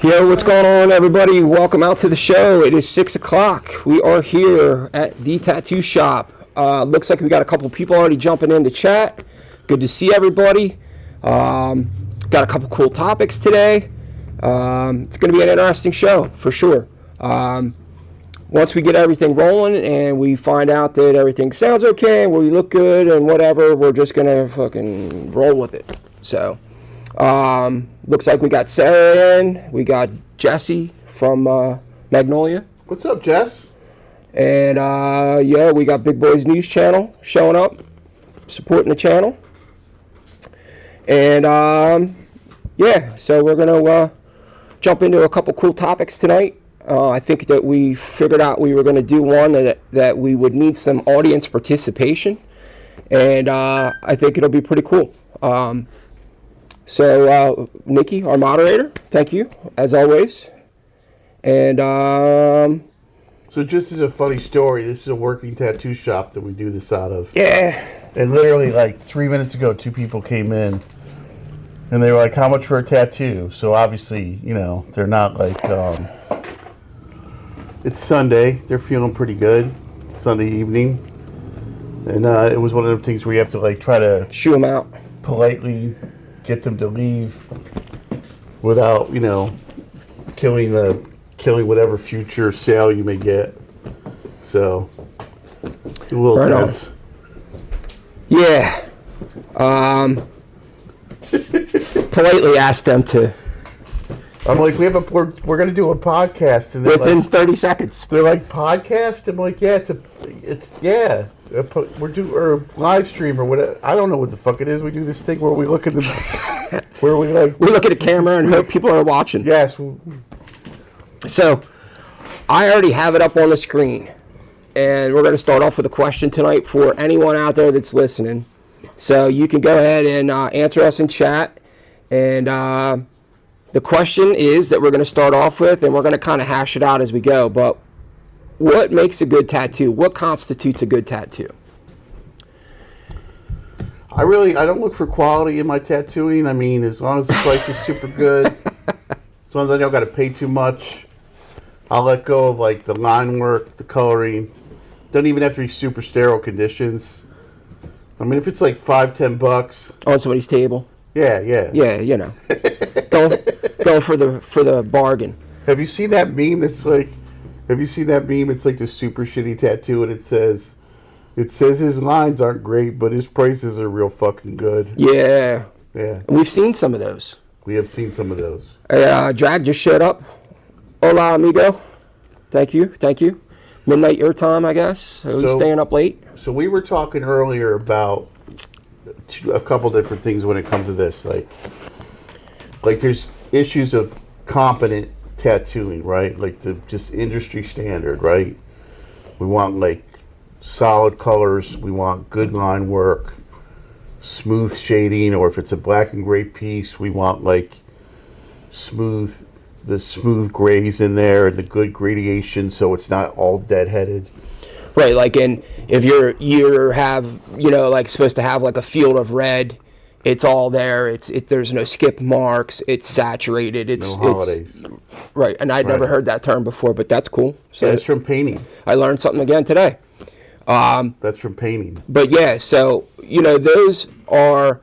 Yo, what's going on, everybody? Welcome out to the show. It is 6 o'clock. We are here at the tattoo shop. Looks like we got a couple people already jumping in to chat. Good to see everybody. Got a couple cool topics today. It's going to be an interesting show for sure. Once we get everything rolling and we find out that everything sounds okay and we look good and whatever, we're just going to fucking roll with it. So, looks like we got Sarah in. We got Jesse from Magnolia. What's up, Jess? And yeah, we got Big Boys News Channel showing up, supporting the channel. And yeah, so we're gonna jump into a couple cool topics tonight. I think that we figured out we were going to do one that we would need some audience participation, and I think it'll be pretty cool. So Nikki, our moderator, thank you as always. And so just as a funny story, this is a working tattoo shop that we do this out of. Yeah. And literally like 3 minutes ago, two people came in and they were like, how much for a tattoo? So obviously, you know, they're not like, it's Sunday. They're feeling pretty good. Sunday evening. And it was one of the things where you have to like try to shoo them out, politely get them to leave without, you know, killing whatever future sale you may get. So a little right tense. Yeah. Politely ask them to. I'm like, we're gonna do a podcast, and Within like, 30 seconds. They're like, podcast. I'm like, yeah, we're doing or live stream or whatever. I don't know what the fuck it is. We do this thing where we look at the where we look at a camera and hope people are watching. Yes. So I already have it up on the screen, and we're going to start off with a question tonight for anyone out there that's listening. So you can go ahead and answer us in chat, and the question is that we're going to start off with, and we're going to kind of hash it out as we go, but what makes a good tattoo? What constitutes a good tattoo? I don't look for quality in my tattooing. I mean, as long as the price is super good, as long as I don't got to pay too much, I'll let go of like the line work, the coloring. Doesn't even have to be super sterile conditions. I mean, if it's like $5-10 on somebody's table. Yeah, you know, go for the bargain. Have you seen that meme? It's like, It's like the super shitty tattoo, and it says his lines aren't great, but his prices are real fucking good. Yeah. We've seen some of those. We have seen some of those. Drag just showed up. Hola, amigo. Thank you. Midnight your time, I guess. So staying up late. So we were talking earlier about a couple different things when it comes to this, like there's issues of competent tattooing, right? Like the just industry standard, right? We want like solid colors, we want good line work, smooth shading, or if it's a black and gray piece, we want like smooth grays in there and the good gradation so it's not all deadheaded. Right, like if you have, you know, like supposed to have like a field of red, it's all there. There's no skip marks. It's saturated. No holidays. Right, and I'd never heard that term before, but that's cool. So yeah, it's from painting. I learned something again today. That's from painting. But yeah, so you know, those are,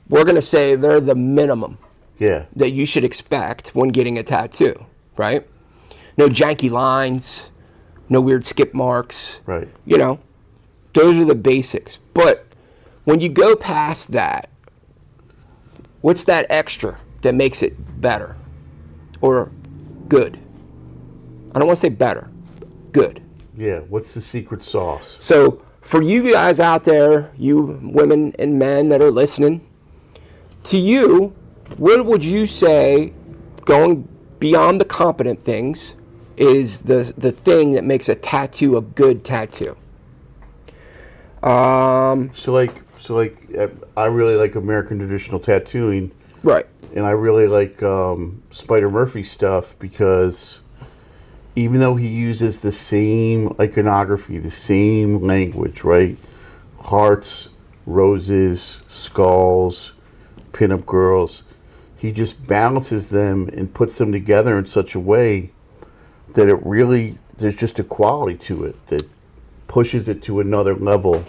we're gonna say they're the minimum. Yeah. That you should expect when getting a tattoo, right? No janky lines. No weird skip marks. Right. You know, those are the basics. But when you go past that, what's that extra that makes it better or good? I don't want to say better. Good. Yeah. What's the secret sauce? So for you guys out there, you women and men that are listening, to you, what would you say, going beyond the competent things, is the thing that makes a tattoo a good tattoo? So I really like American traditional tattooing. Right. And I really like Spider Murphy stuff because even though he uses the same iconography, the same language, right? Hearts, roses, skulls, pinup girls, he just balances them and puts them together in such a way that it really, there's just a quality to it that pushes it to another level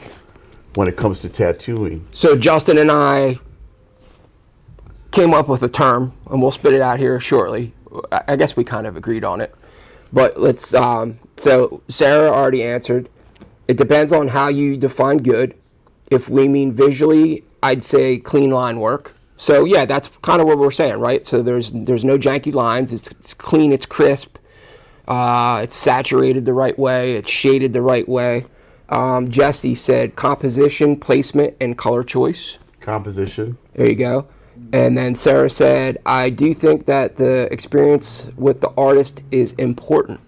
when it comes to tattooing. So Justin and I came up with a term, and we'll spit it out here shortly. I guess we kind of agreed on it. But let's, so Sarah already answered. It depends on how you define good. If we mean visually, I'd say clean line work. So yeah, that's kind of what we're saying, right? So there's no janky lines. It's clean, it's crisp. It's saturated the right way. It's shaded the right way. Jesse said composition, placement, and color choice. Composition. There you go. And then Sarah said, I do think that the experience with the artist is important.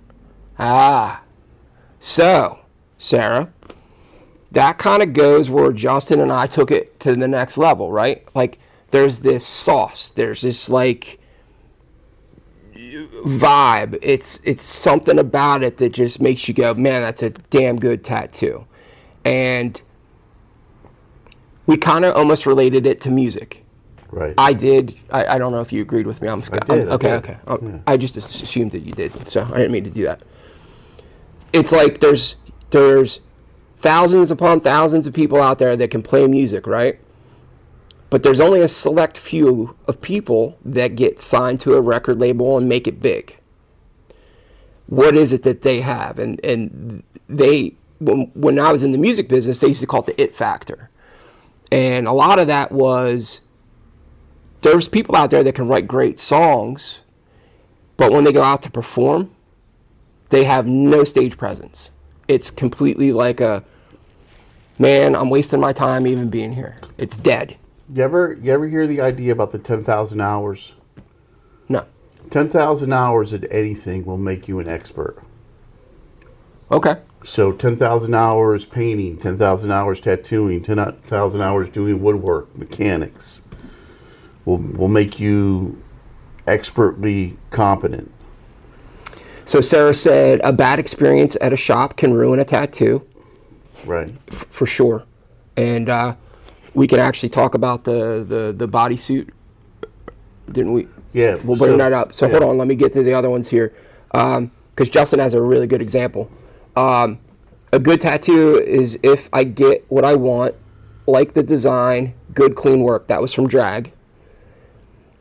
So, Sarah, that kind of goes where Justin and I took it to the next level, right? Like, there's this sauce. There's this, like, vibe. It's something about it that just makes you go, man, that's a damn good tattoo. And we kind of almost related it to music. Right. I did. I don't know if you agreed with me. I did. Okay. Yeah. I just assumed that you did, so I didn't mean to do that. It's like there's thousands upon thousands of people out there that can play music, right? But there's only a select few of people that get signed to a record label and make it big. What is it that they have? And they, when I was in the music business, they used to call it the it factor. And a lot of that was, there's people out there that can write great songs, but when they go out to perform, they have no stage presence. It's completely like a, man, I'm wasting my time even being here. It's dead. You ever hear the idea about the 10,000 hours? No. 10,000 hours at anything will make you an expert. Okay. So 10,000 hours painting, 10,000 hours tattooing, 10,000 hours doing woodwork, mechanics will make you expertly competent. So Sarah said a bad experience at a shop can ruin a tattoo. Right. For sure. And we can actually talk about the bodysuit, didn't we? Yeah. We'll bring that up. So yeah. Hold on, let me get to the other ones here. Because Justin has a really good example. A good tattoo is if I get what I want, like the design, good clean work. That was from Drag.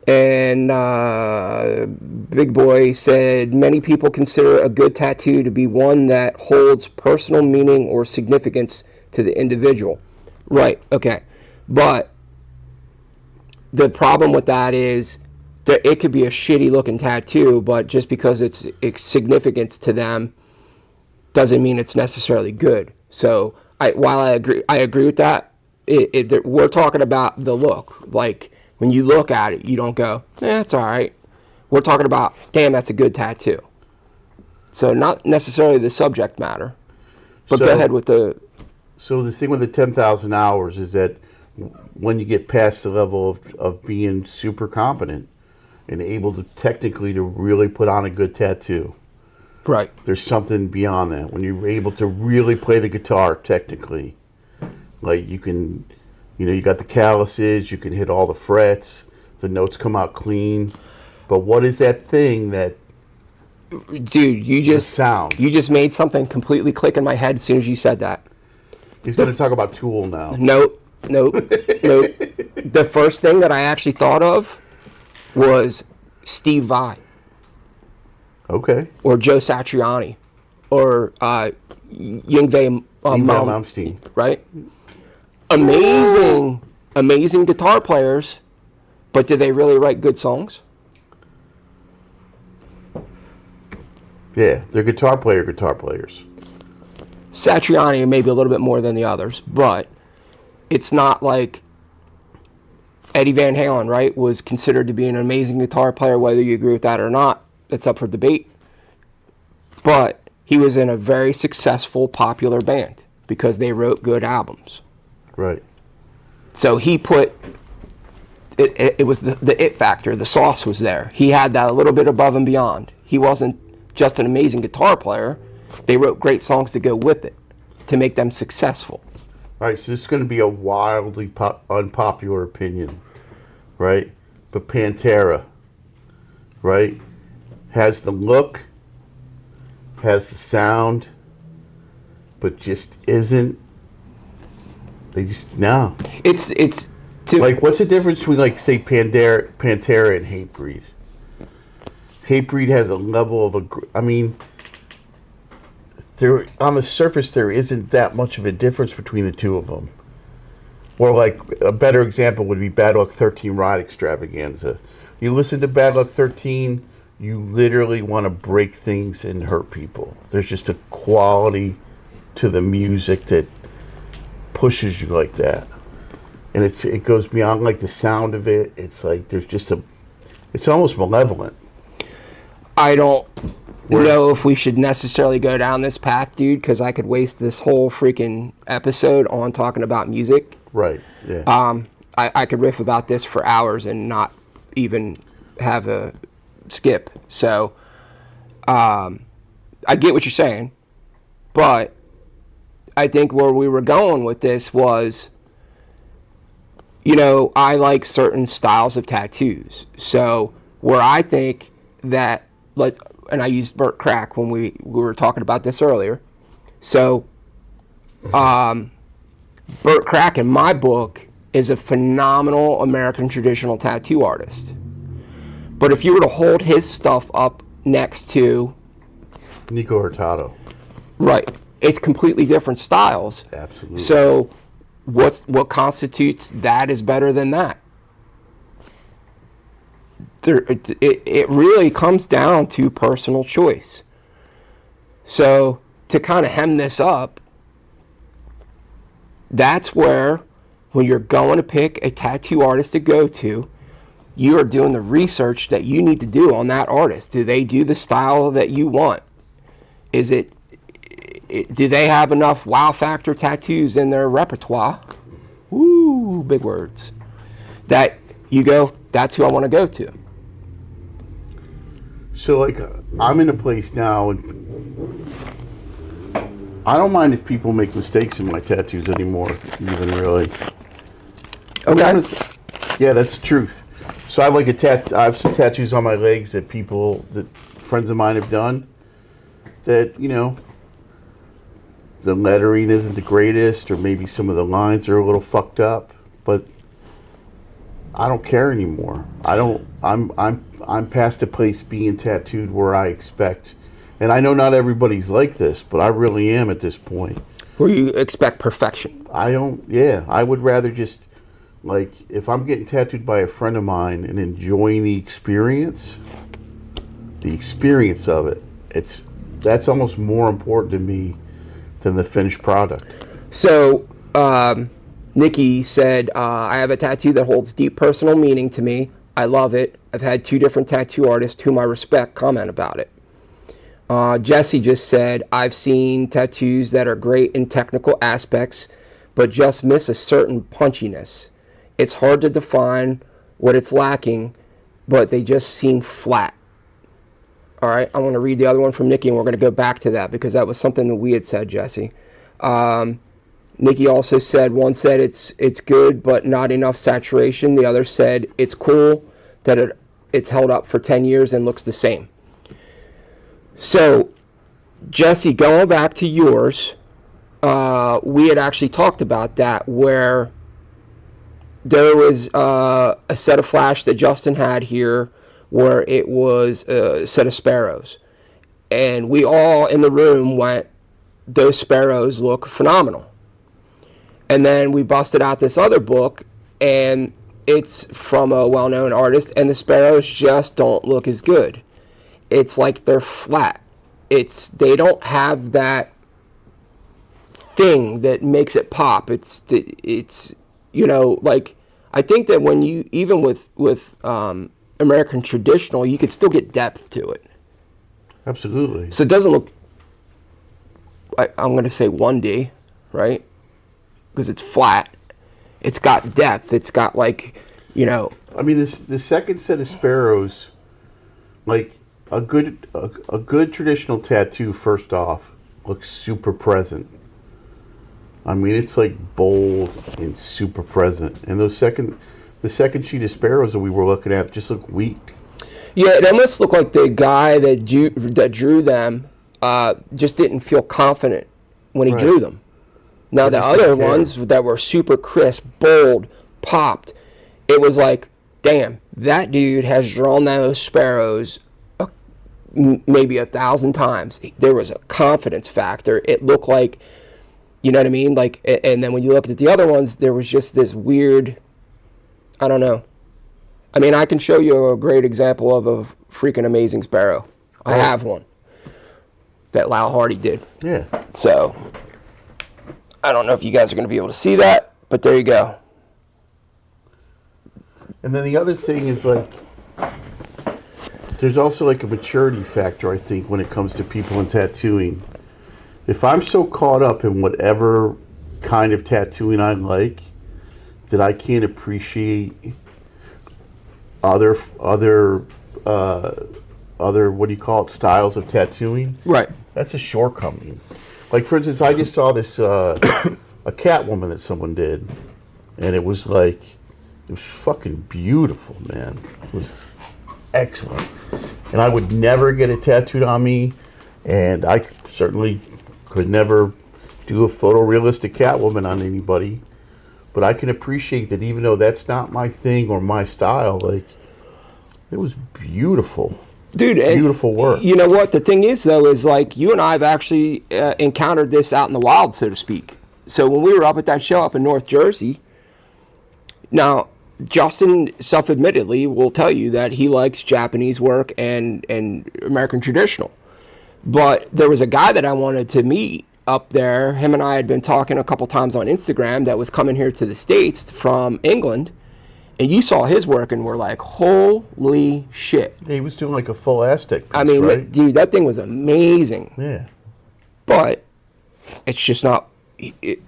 And Big Boy said, many people consider a good tattoo to be one that holds personal meaning or significance to the individual. Right, okay. But the problem with that is that it could be a shitty looking tattoo, but just because it's significance to them doesn't mean it's necessarily good. So while I agree with that, we're talking about the look. Like, when you look at it, you don't go, it's all right. We're talking about, damn, that's a good tattoo. So not necessarily the subject matter. But go ahead with the... So the thing with the 10,000 hours is that when you get past the level of being super competent and able to technically to really put on a good tattoo, right, there's something beyond that. When you're able to really play the guitar technically, like you can... You know, you got the calluses, you can hit all the frets, the notes come out clean. But what is that thing that... Dude, you just made something completely click in my head as soon as you said that. He's going to talk about Tool now. Nope. The first thing that I actually thought of was Steve Vai. Okay. Or Joe Satriani. Or Yngwie Malmsteen. Right? Amazing guitar players, but do they really write good songs? Yeah, they're guitar players. Satriani maybe a little bit more than the others, but it's not like Eddie Van Halen, right, was considered to be an amazing guitar player, whether you agree with that or not. That's up for debate. But he was in a very successful, popular band because they wrote good albums. Right. So he put, it was the it factor, the sauce was there. He had that a little bit above and beyond. He wasn't just an amazing guitar player. They wrote great songs to go with it, to make them successful. All right, so this is going to be a wildly unpopular opinion, right? but Pantera, right, has the look, has the sound, but just isn't. They just no. It's Like, what's the difference between, like, say, Pantera and Hatebreed? Hatebreed has a level of I mean, there on the surface there isn't that much of a difference between the two of them. Or, like, a better example would be Bad Luck 13 Ride Extravaganza. You listen to Bad Luck 13, you literally want to break things and hurt people. There's just a quality to the music that pushes you like that. And it goes beyond, like, the sound of it. It's like there's just it's almost malevolent. I don't know if we should necessarily go down this path, dude, because I could waste this whole freaking episode on talking about music. Right, yeah. I could riff about this for hours and not even have a skip. So, I get what you're saying, but I think where we were going with this was, you know, I like certain styles of tattoos. So where I think that, like, and I used Burt Crack when we were talking about this earlier. So, Burt Crack in my book is a phenomenal American traditional tattoo artist. But if you were to hold his stuff up next to Nico Hurtado. Right, it's completely different styles. Absolutely. So what constitutes that is better than that? It really comes down to personal choice. So to kind of hem this up, that's where when you're going to pick a tattoo artist to go to, you are doing the research that you need to do on that artist. Do they do the style that you want? Do they have enough wow factor tattoos in their repertoire? Woo, big words. That you go, that's who I want to go to. So, like, I'm in a place now, and I don't mind if people make mistakes in my tattoos anymore, even really. Okay. Yeah, that's the truth. So I have, like, I have some tattoos on my legs that friends of mine have done that, you know, the lettering isn't the greatest, or maybe some of the lines are a little fucked up, but I don't care anymore. I'm past a place being tattooed where I expect, and I know not everybody's like this, but I really am at this point. Where you expect perfection. I would rather just, like, if I'm getting tattooed by a friend of mine and enjoying the experience of it, that's almost more important to me than the finished product. So, Nikki said, I have a tattoo that holds deep personal meaning to me. I love it. I've had 2 different tattoo artists whom I respect comment about it. Jesse just said, I've seen tattoos that are great in technical aspects, but just miss a certain punchiness. It's hard to define what it's lacking, but they just seem flat. All right, I want to read the other one from Nikki, and we're going to go back to that because that was something that we had said, Jesse. Nikki also said, one said it's good, but not enough saturation. The other said it's cool that it's held up for 10 years and looks the same. So, Jesse, going back to yours, we had actually talked about that, where there was a set of flash that Justin had here where it was a set of sparrows. And we all in the room went, those sparrows look phenomenal. And then we busted out this other book, and it's from a well-known artist, and the sparrows just don't look as good. It's like they're flat. They don't have that thing that makes it pop. It's you know, like, I think that when you, even with American traditional, you could still get depth to it. Absolutely. So it doesn't look, I'm going to say 1D, right? Because it's flat. It's got depth. It's got, like, you know. I mean, the second set of sparrows, like, a good traditional tattoo, first off, looks super present. I mean, it's like bold and super present. And the the second sheet of sparrows that we were looking at just looked weak. Yeah, it almost looked like the guy that drew them just didn't feel confident when he drew them. Now, the other ones that were super crisp, bold, popped, it was like, damn, that dude has drawn those sparrows maybe 1,000 times. There was a confidence factor. It looked like, you know what I mean? Like, and then when you looked at the other ones, there was just this weird, I don't know. I mean, I can show you a great example of a freaking amazing sparrow. I have one that Lyle Hardy did. Yeah. So, I don't know if you guys are going to be able to see that, but there you go. And then the other thing is, like, there's also like a maturity factor, I think, when it comes to people in tattooing. If I'm so caught up in whatever kind of tattooing I like that I can't appreciate other what do you call it, styles of tattooing, Right. that's a shortcoming. Like, for instance, I just saw this a Catwoman that someone did, and it was like, it was fucking beautiful, man. It was excellent. And I would never get it tattooed on me, and I certainly could never do a photorealistic Catwoman on anybody. But I can appreciate that even though that's not my thing or my style, like, it was beautiful. Dude, beautiful work. You know what? The thing is, though, is like you and I have actually encountered this out in the wild, so to speak. So when we were up at that show up in North Jersey, now, Justin self-admittedly will tell you that he likes Japanese work and American traditional. But there was a guy that I wanted to meet up there. Him and I had been talking a couple times on Instagram that was coming here to the States from England. And you saw his work and were like, holy shit. Yeah, he was doing like a full Aztec piece, I mean, right? dude, that thing was amazing. Yeah. But it's just not,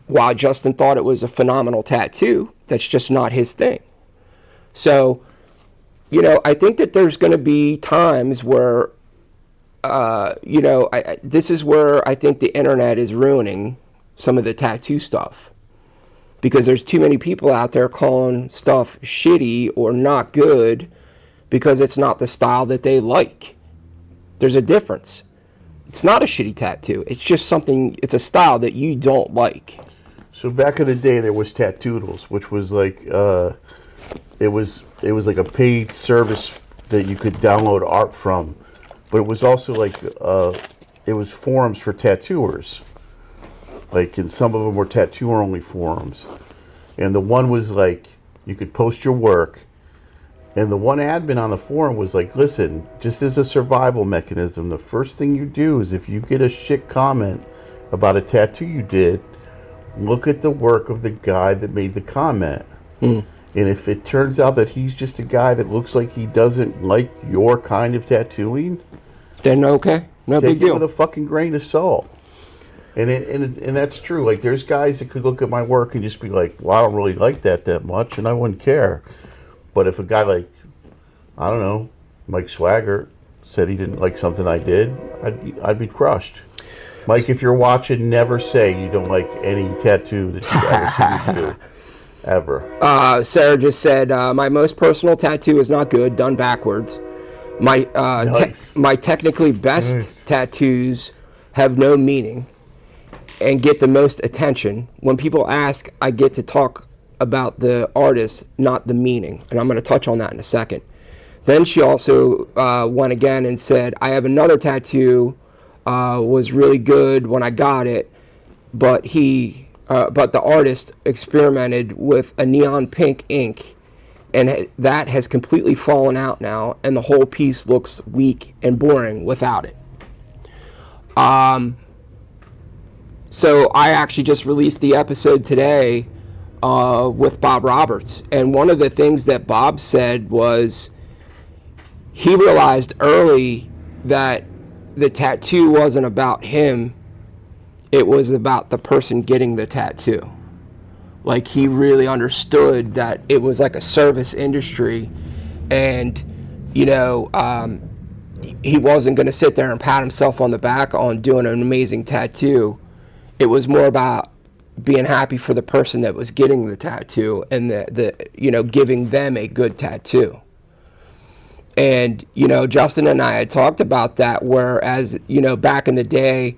while Justin thought it was a phenomenal tattoo, that's just not his thing. So, you know, I think that there's going to be times where, you know, this is where I think the internet is ruining some of the tattoo stuff. Because there's too many people out there calling stuff shitty or not good because it's not the style that they like. There's a difference. It's not a shitty tattoo. It's just something, it's a style that you don't like. So back in the day, there was Tattoodles, which was like, it was like a paid service that you could download art from. But it was also like, it was forums for tattooers. Like, and some of them were tattooer-only forums. And the one was like, you could post your work. And the one admin on the forum was like, listen, just as a survival mechanism, the first thing you do is if you get a shit comment about a tattoo you did, look at the work of the guy that made the comment. And if it turns out that he's just a guy that looks like he doesn't like your kind of tattooing, then okay, no big deal. Take it with a fucking grain of salt. And that's true. Like, there's guys that could look at my work and just be like, well, I don't really like that much, and I wouldn't care. But if a guy like, I don't know, Mike Swagger said he didn't like something I did, I'd be crushed. Mike, if you're watching, never say you don't like any tattoo that you've ever seen me do. Ever. Sarah just said, my most personal tattoo is not good, done backwards. My my technically best tattoos have no meaning and get the most attention. When people ask, I get to talk about the artist, not the meaning. And I'm going to touch on that in a second. Then she also went again and said, I have another tattoo, was really good when I got it, but the artist experimented with a neon pink ink, and that has completely fallen out now, and the whole piece looks weak and boring without it. So I actually just released the episode today with Bob Roberts, and one of the things that Bob said was he realized early that the tattoo wasn't about him, it was about the person getting the tattoo. Like, he really understood that it was like a service industry, and you know, he wasn't going to sit there and pat himself on the back on doing an amazing tattoo. It was more about being happy for the person that was getting the tattoo and giving them a good tattoo. And, Justin and I had talked about that, whereas, back in the day,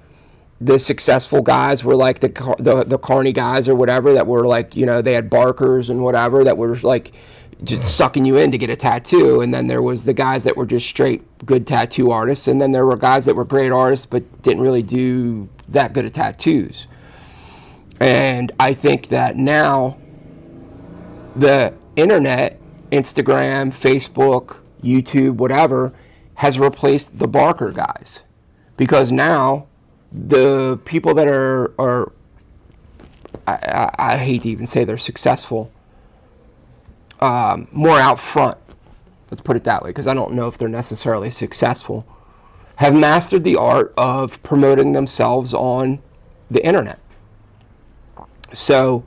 the successful guys were like the carny guys or whatever that were like, they had barkers and whatever that were like just sucking you in to get a tattoo. And then there was the guys that were just straight good tattoo artists. And then there were guys that were great artists but didn't really do that good at tattoos. And I think that now the internet, Instagram, Facebook, YouTube, whatever, has replaced the barker guys. Because now the people that are I hate to even say they're successful, more out front, let's put it that way, because I don't know if they're necessarily successful, have mastered the art of promoting themselves on the internet. So,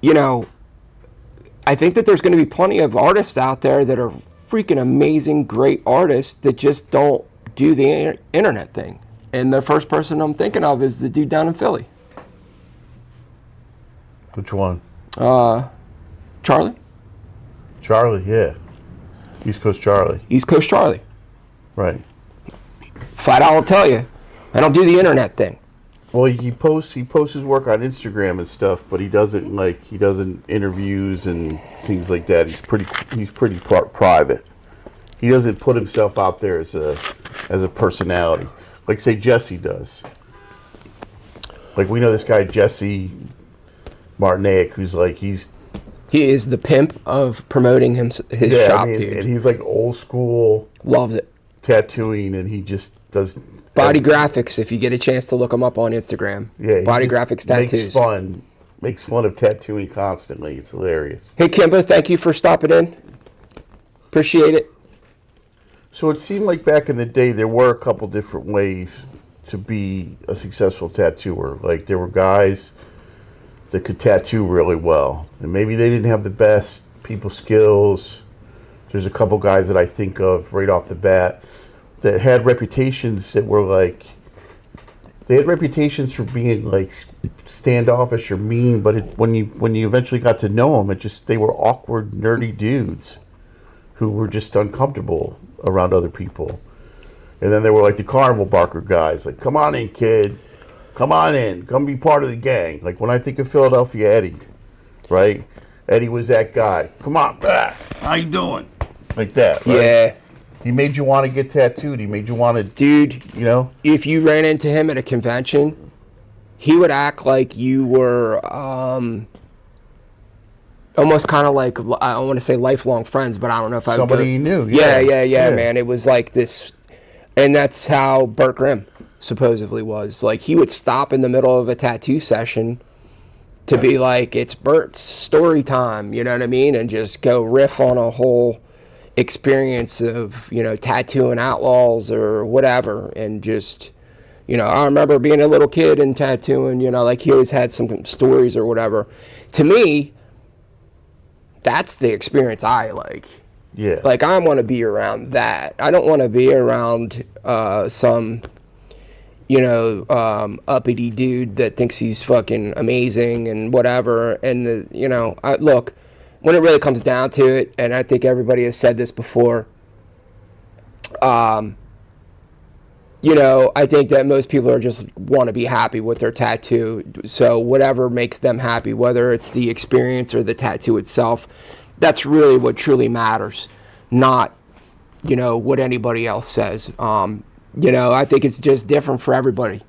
I think that there's going to be plenty of artists out there that are freaking amazing, great artists that just don't do the internet thing. And the first person I'm thinking of is the dude down in Philly. Which one? Charlie. Charlie, yeah. East Coast Charlie. East Coast Charlie. Right. Flat out, I'll tell you, I don't do the internet thing. Well, he posts his work on Instagram and stuff, but he doesn't interviews and things like that. He's pretty private. He doesn't put himself out there as a personality, like say Jesse does. Like we know this guy Jesse Martinaic, who's like he is the pimp of promoting his shop, dude. And he's like old school, loves it, tattooing, and he just does body graphics. If you get a chance to look him up on Instagram, yeah, body graphics tattoos. Makes fun of tattooing constantly. It's hilarious. Hey Kimba, thank you for stopping in. Appreciate it. So it seemed like back in the day there were a couple different ways to be a successful tattooer. Like there were guys that could tattoo really well, and maybe they didn't have the best people skills. There's a couple guys that I think of right off the bat that had reputations that were like, they had reputations for being like standoffish or mean, but when you eventually got to know them, they were awkward, nerdy dudes who were just uncomfortable around other people. And then there were like the carnival barker guys, like, come on in, kid, come on in, come be part of the gang. Like when I think of Philadelphia Eddie, right? Eddie was that guy. Come on, how you doing? Like that, right? Yeah. He made you want to get tattooed. He made you want to... Dude, if you ran into him at a convention, he would act like you were almost kind of like, I want to say lifelong friends, but I don't know if I... Somebody you knew. Yeah, man. It was like this... And that's how Burt Grimm supposedly was. Like, he would stop in the middle of a tattoo session to be like, it's Burt's story time, you know what I mean? And just go riff on a whole experience of tattooing outlaws or whatever. And just I remember being a little kid and tattooing, like he always had some stories or whatever. To me, that's the experience I like. Yeah, like I want to be around that. I don't want to be around some uppity dude that thinks he's fucking amazing and whatever. And look, when it really comes down to it, and I think everybody has said this before, I think that most people are just want to be happy with their tattoo. So whatever makes them happy, whether it's the experience or the tattoo itself, that's really what truly matters, not, what anybody else says. I think it's just different for everybody.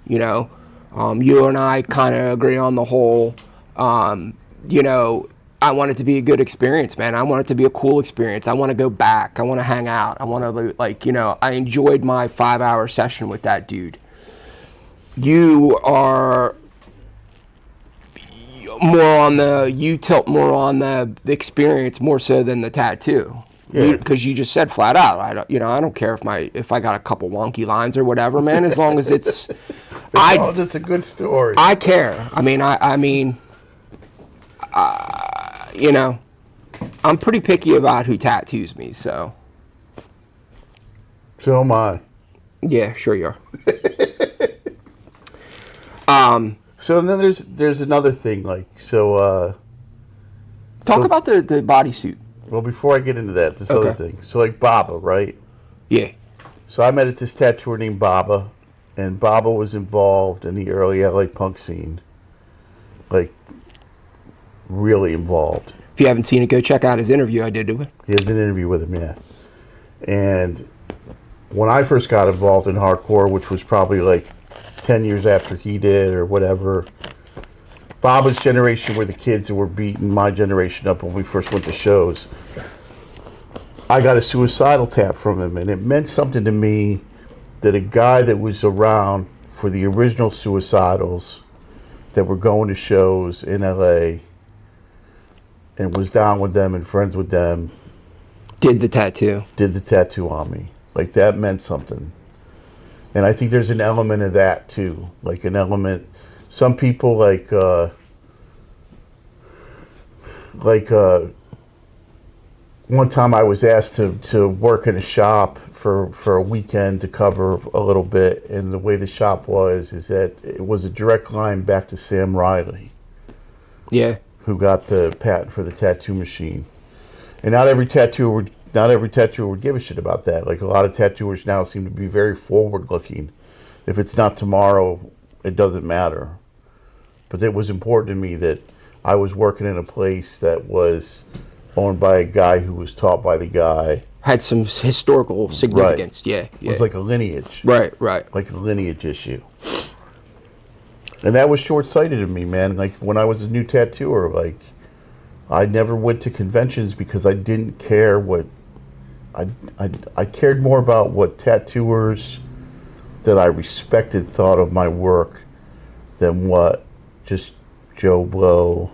You and I kind of agree on the whole, I want it to be a good experience, man. I want it to be a cool experience. I want to go back. I want to hang out. I want to, I enjoyed my 5-hour session with that dude. You tilt more on the experience more so than the tattoo. Yeah. Because you just said flat out, I don't care if I got a couple wonky lines or whatever, man, as long as it's... that's a good story. I care. I'm pretty picky about who tattoos me, so. So am I. Yeah, sure you are. So and then there's another thing, like, Talk about the bodysuit. well, before I get into that, this Okay. other thing. So like Baba, right? Yeah. So I met this tattooer named Baba, and Baba was involved in the early LA punk scene. Like, really involved. If you haven't seen it, go check out his interview I did with him. He has an interview with him, yeah. And when I first got involved in hardcore, which was probably like 10 years after he did or whatever, Baba's generation were the kids that were beating my generation up when we first went to shows. I got a suicidal tap from him, and it meant something to me that a guy that was around for the original suicidals that were going to shows in LA and was down with them and friends with them Did the tattoo. did the tattoo on me. Like, that meant something. And I think there's an element of that too. Like, an element, some people one time I was asked to work in a shop for a weekend to cover a little bit, and the way the shop was is that it was a direct line back to Sam Riley, Yeah. who got the patent for the tattoo machine. And not every tattooer would give a shit about that. Like, a lot of tattooers now seem to be very forward looking. If it's not tomorrow, it doesn't matter. But it was important to me that I was working in a place that was owned by a guy who was taught by the guy. Had some historical significance. Yeah. It Yeah. was like a lineage. Right. Like a lineage issue. And that was short-sighted of me, man. Like, when I was a new tattooer, like, I never went to conventions because I didn't care what... I cared more about what tattooers that I respected thought of my work than what just Joe Blow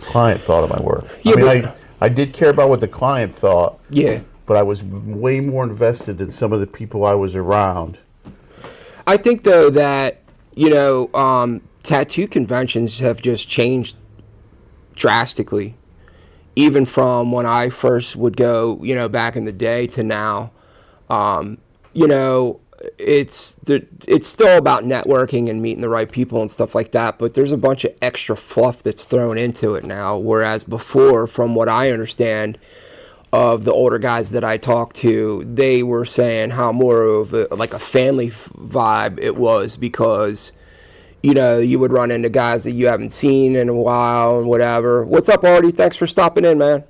client thought of my work. Yeah, I mean, I did care about what the client thought, Yeah. but I was way more invested than some of the people I was around. I think, though, that, tattoo conventions have just changed drastically. Even from when I first would go, back in the day to now. It's still about networking and meeting the right people and stuff like that, but there's a bunch of extra fluff that's thrown into it now, whereas before, from what I understand of the older guys that I talked to, they were saying how more of like a family vibe it was, because you would run into guys that you haven't seen in a while and whatever. What's up, Artie? Thanks for stopping in, man.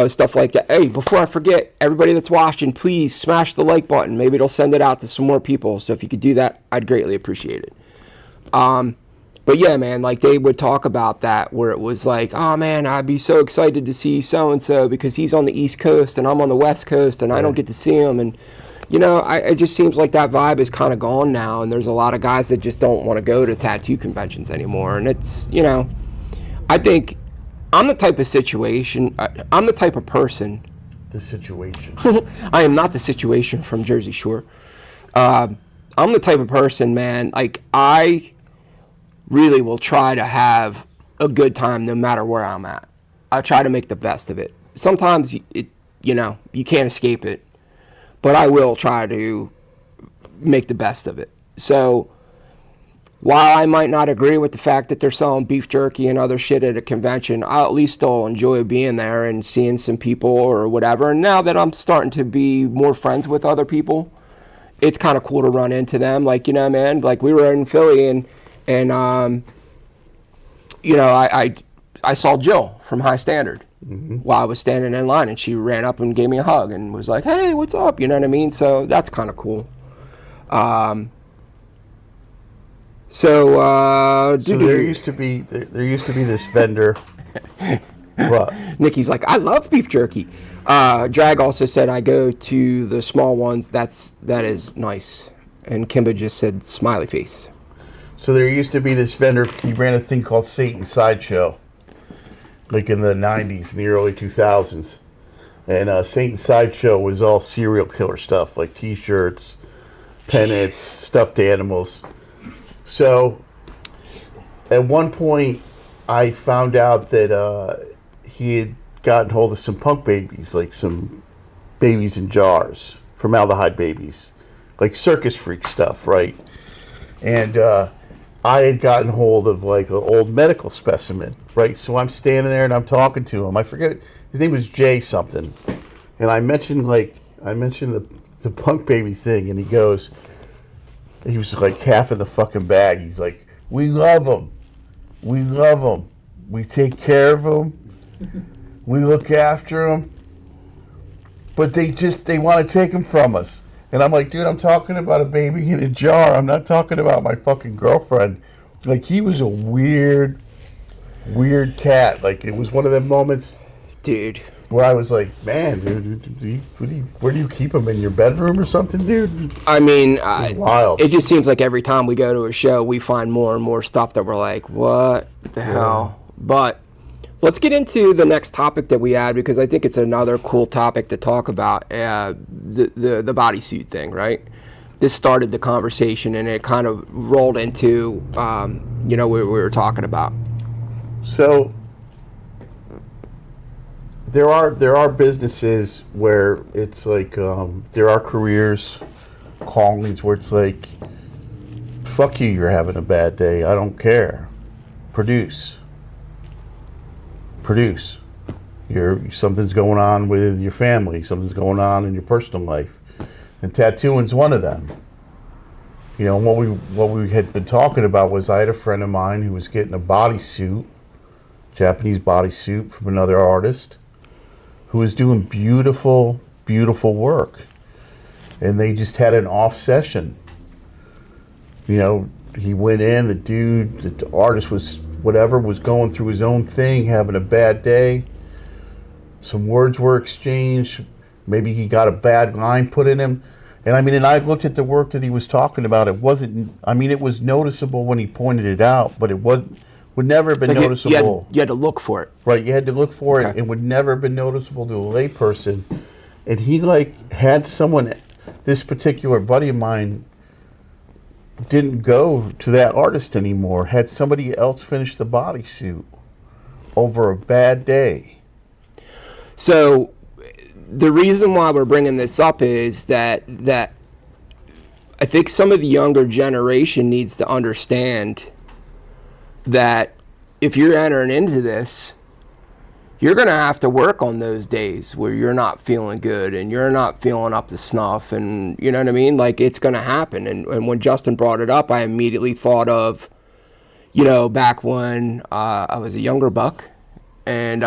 Stuff like that. Hey, before I forget, everybody that's watching, please smash the like button. Maybe it'll send it out to some more people. So if you could do that, I'd greatly appreciate it. But yeah, man, like, they would talk about that, where it was like, oh man, I'd be so excited to see so-and-so because he's on the East Coast and I'm on the West Coast and I don't get to see him. And, it just seems like that vibe is kind of gone now. And there's a lot of guys that just don't want to go to tattoo conventions anymore. And it's, I think I'm the type of person. The situation. I am not the situation from Jersey Shore. I'm the type of person, man, like, I really will try to have a good time no matter where I'm at. I try to make the best of it. Sometimes you can't escape it, but I will try to make the best of it. So while I might not agree with the fact that they're selling beef jerky and other shit at a convention, I'll at least still enjoy being there and seeing some people or whatever. And now that I'm starting to be more friends with other people, it's kind of cool to run into them. Like, man, like, we were in Philly and I saw Jill from High Standard while I was standing in line, and she ran up and gave me a hug and was like, hey, what's up? You know what I mean? So that's kind of cool. So there used to be this vendor. What? Nikki's like, I love beef jerky. Drag also said, I go to the small ones. That is nice. And Kimba just said smiley face. So there used to be this vendor. He ran a thing called Satan's Sideshow, like in the 90s and the early 2000s. And Satan's Sideshow was all serial killer stuff, like T-shirts, pennants, stuffed animals. So at one point, I found out that he had gotten hold of some punk babies, like some babies in jars, formaldehyde babies, like circus freak stuff, right? And I had gotten hold of like an old medical specimen, right? So I'm standing there and I'm talking to him. I forget, his name was Jay something. And I mentioned the punk baby thing, and he was like half of the fucking bag. He's like, we love him. We love him. We take care of him. We look after him. But they want to take him from us. And I'm like, dude, I'm talking about a baby in a jar. I'm not talking about my fucking girlfriend. Like, he was a weird cat. Like, it was one of them moments, dude, where I was like, man, dude, where do you keep him, in your bedroom or something, dude? I mean, wild. It just seems like every time we go to a show, we find more and more stuff that we're like, what the hell? But let's get into the next topic that we had, because I think it's another cool topic to talk about, the bodysuit thing, right? This started the conversation, and it kind of rolled into, what we were talking about. So there are businesses where it's like, there are careers, callings where it's like, fuck you, you're having a bad day, I don't care. Produce. Something's going on with your family, something's going on in your personal life, and tattooing's one of them. You know, what we had been talking about was, I had a friend of mine who was getting a bodysuit, Japanese bodysuit, from another artist who was doing beautiful work, and they just had an off session. You know, he went in, the artist was going through his own thing, having a bad day. Some words were exchanged. Maybe he got a bad line put in him. And I looked at the work that he was talking about. It was noticeable when he pointed it out, but it would never have been noticeable. You had to look for it. Right, you had to look for it. It would never have been noticeable to a layperson. And he had someone, this particular buddy of mine, didn't go to that artist anymore, had somebody else finish the bodysuit over a bad day. So the reason why we're bringing this up is that I think some of the younger generation needs to understand that if you're entering into this, you're going to have to work on those days where you're not feeling good and you're not feeling up to snuff, and you know what I mean? Like, it's going to happen. And when Justin brought it up, I immediately thought of, back when I was a younger buck, and,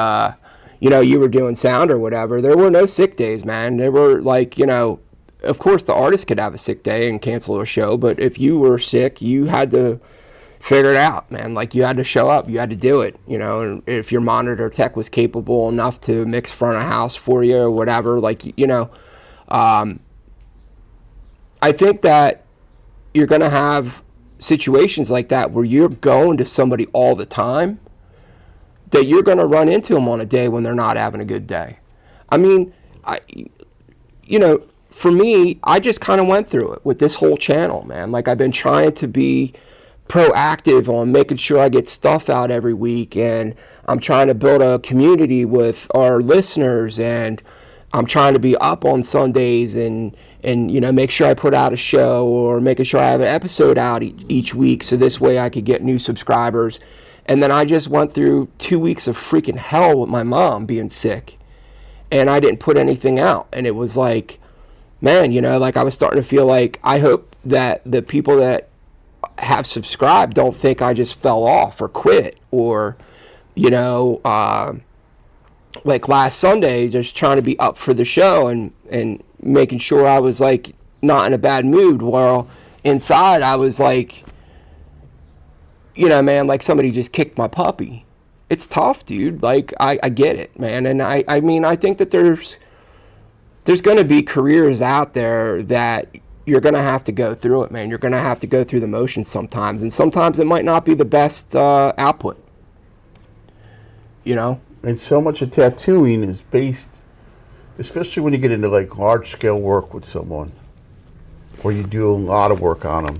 you were doing sound or whatever, there were no sick days, man. There were of course the artist could have a sick day and cancel a show, but if you were sick, you had to figure it out, man. Like, you had to show up, you had to do it, and if your monitor tech was capable enough to mix front of house for you or whatever, I think that you're going to have situations like that where you're going to somebody all the time, that you're going to run into them on a day when they're not having a good day. I mean, for me, I just kind of went through it with this whole channel, man. Like, I've been trying to be proactive on making sure I get stuff out every week, and I'm trying to build a community with our listeners, and I'm trying to be up on Sundays and make sure I put out a show, or making sure I have an episode out each week, so this way I could get new subscribers. And then I just went through 2 weeks of freaking hell with my mom being sick, and I didn't put anything out. And it was like, man, I was starting to feel like, I hope that the people that have subscribed don't think I just fell off or quit, or like last Sunday, just trying to be up for the show and making sure I was like not in a bad mood, while inside I was like, man, like somebody just kicked my puppy. It's tough, dude. Like, I get it, man. And I mean, I think that there's going to be careers out there that you're going to have to go through it, man. You're going to have to go through the motions sometimes. And sometimes it might not be the best output, And so much of tattooing is based, especially when you get into like large scale work with someone, where you do a lot of work on them.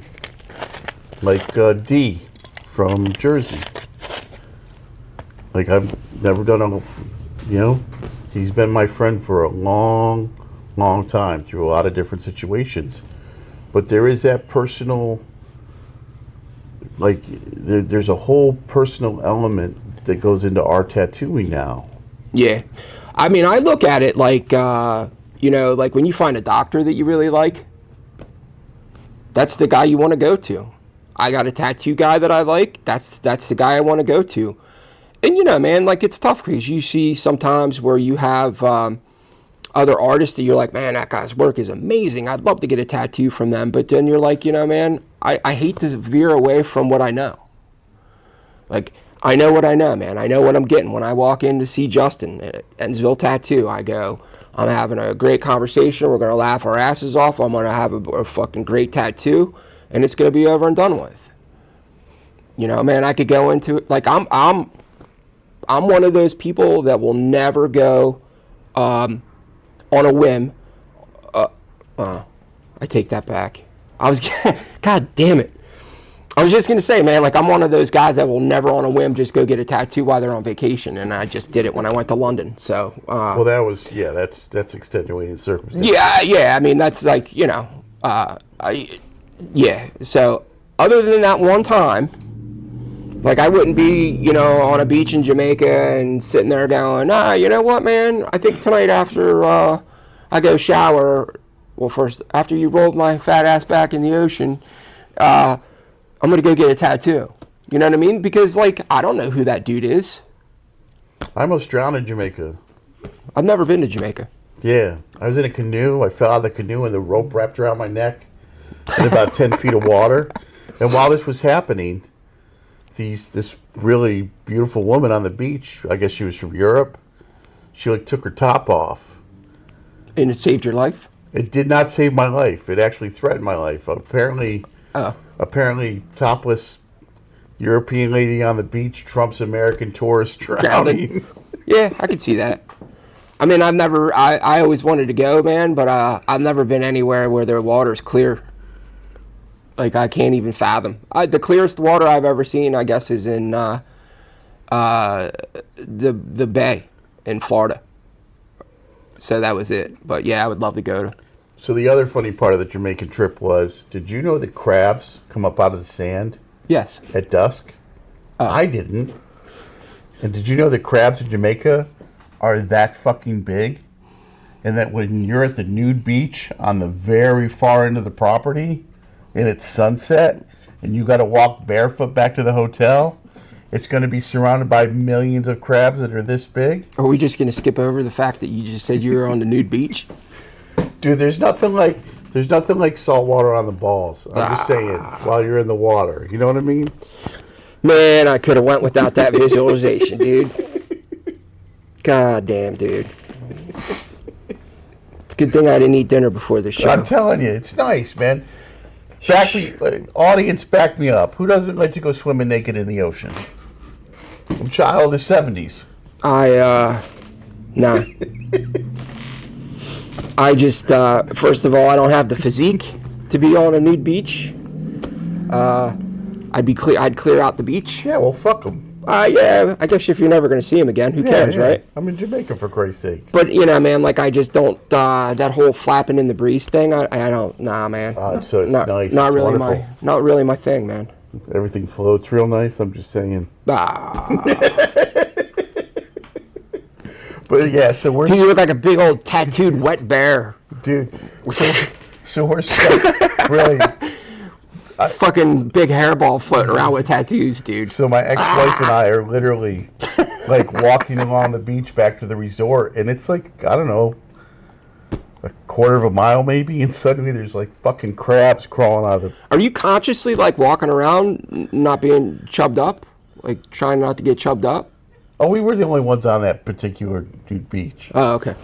Like D from Jersey. Like, I've never done he's been my friend for a long time through a lot of different situations. But there is that personal there's a whole personal element that goes into our tattooing now. Yeah. I mean, I look at it like, like when you find a doctor that you really like, that's the guy you want to go to. I got a tattoo guy that I like. That's the guy I want to go to. And, man, like, it's tough because you see sometimes where you have other artists that you're like, man, that guy's work is amazing. I'd love to get a tattoo from them. But then you're like, man, I hate to veer away from what I know. Like, I know what I know, man. I know what I'm getting. When I walk in to see Justin at Endsville Tattoo, I go, I'm having a great conversation. We're going to laugh our asses off. I'm going to have a fucking great tattoo, and it's going to be over and done with. Man, I could go into it. Like, I'm one of those people that will never go on a whim. I take that back. God damn it. I was just going to say, man, like, I'm one of those guys that will never on a whim just go get a tattoo while they're on vacation, and I just did it when I went to London, so... well, that's extenuating circumstances. Yeah, I mean, that's like, so, other than that one time, like, I wouldn't be, on a beach in Jamaica and sitting there going, you know what, man, I think tonight after I go shower, well, first, after you rolled my fat ass back in the ocean, I'm going to go get a tattoo. You know what I mean? Because, like, I don't know who that dude is. I almost drowned in Jamaica. I've never been to Jamaica. Yeah. I was in a canoe. I fell out of the canoe and the rope wrapped around my neck in about 10 feet of water. And while this was happening, this really beautiful woman on the beach, I guess she was from Europe, she, like, took her top off. And it saved your life? It did not save my life. It actually threatened my life. Apparently, topless European lady on the beach trumps American tourist drowning. Yeah, I can see that. I mean, I always wanted to go, man, but I've never been anywhere where their water's clear. Like, I can't even fathom. The clearest water I've ever seen, I guess, is in the bay in Florida. So that was it. But yeah, I would love to go to. So the other funny part of the Jamaican trip was, did you know that crabs come up out of the sand? Yes. At dusk? I didn't. And did you know that crabs in Jamaica are that fucking big? And that when you're at the nude beach on the very far end of the property, and it's sunset, and you got to walk barefoot back to the hotel, it's going to be surrounded by millions of crabs that are this big? Are we just going to skip over the fact that you just said you were on the nude beach? Dude, there's nothing like salt water on the balls. I'm just saying, while you're in the water. You know what I mean? Man, I could have went without that visualization, dude. God damn, dude. It's a good thing I didn't eat dinner before the show. I'm telling you, it's nice, man. Audience, back me up. Who doesn't like to go swimming naked in the ocean? I'm child of the 70s. Nah. I just, first of all, I don't have the physique to be on a nude beach. I'd clear out the beach. Yeah, well, fuck them. Yeah, I guess if you're never going to see him again, who cares, right? I'm in Jamaica, for Christ's sake. But, man, like, I just don't, that whole flapping in the breeze thing, I don't, nah, man. So it's nice. Not It's really my thing, man. Everything floats real nice, I'm just saying. But yeah, so we're... Dude, you look like a big old tattooed wet bear. Dude, so we're stuck, really... Fucking big hairball floating around with tattoos, dude. So my ex-wife and I are literally, like, walking along the beach back to the resort, and it's like, I don't know, a quarter of a mile maybe, and suddenly there's, like, fucking crabs crawling out of the... Are you consciously, like, walking around not being chubbed up? Like, trying not to get chubbed up? Oh, we were the only ones on that particular beach. Oh, okay.